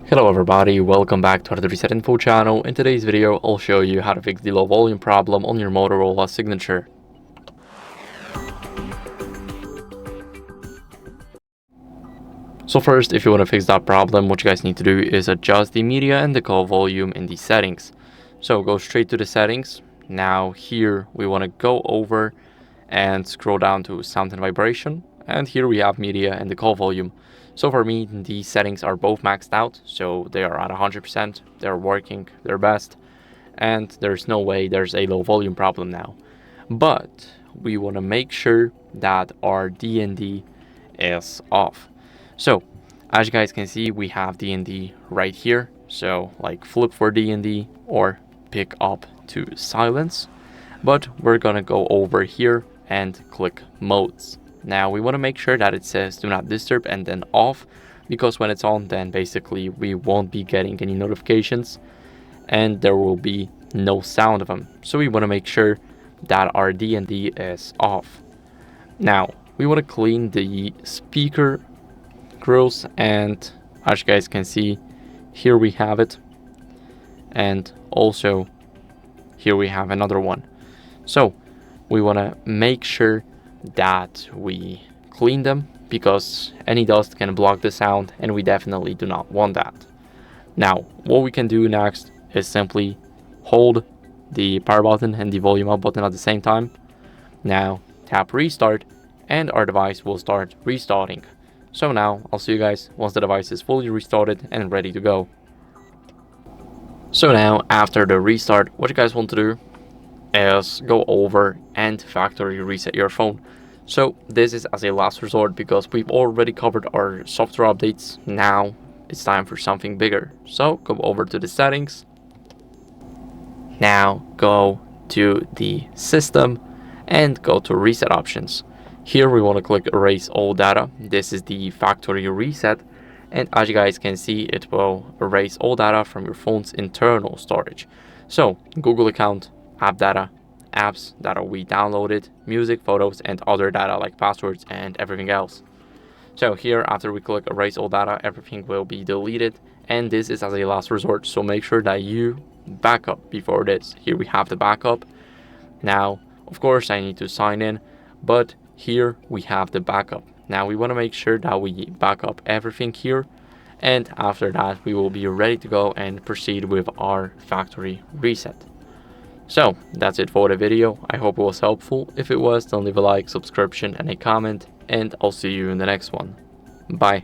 Hello everybody, welcome back to HardReset.Info channel. In today's video, I'll show you how to fix the low volume problem on your Motorola Signature. So first, if you want to fix that problem, what you guys need to do is adjust the media and the call volume in the settings. So go straight to the settings. Now here we want to go over and scroll down to sound and vibration. And here we have media and the call volume. So for me, these settings are both maxed out, so they are at 100%, they're working their best, and there's no way there's a low volume problem now. But we want to make sure that our DND is off. So as you guys can see, we have DND right here. So like flip for DND or pick up to silence. But we're gonna go over here and click modes. Now we want to make sure that it says do not disturb and then off, because when it's on, then basically we won't be getting any notifications and there will be no sound of them. So we want to make sure that our DND is off. Now we want to clean the speaker grills, and as you guys can see, here we have it, and also here we have another one. So we want to make sure that we clean them, because any dust can block the sound and we definitely do not want that. Now what we can do next is simply hold the power button and the volume up button at the same time. Now tap restart and our device will start restarting. So now I'll see you guys once the device is fully restarted and ready to go. So now after the restart, what you guys want to do is go over and factory reset your phone. So this is as a last resort, because we've already covered our software updates. Now it's time for something bigger. So go over to the settings. Now go to the system and go to reset options. Here we want to click erase all data. This is the factory reset, and as you guys can see, it will erase all data from your phone's internal storage. So Google account, app data, apps that we downloaded, music, photos, and other data like passwords and everything else. So here, after we click erase all data, everything will be deleted, and this is as a last resort, so make sure that you back up before this. Here we have the backup. Now of course I need to sign in, but here we have the backup. Now we want to make sure that we back up everything here, and after that we will be ready to go and proceed with our factory reset. So that's it for the video. I hope it was helpful. If it was, then leave a like, subscription, and a comment, and I'll see you in the next one. Bye.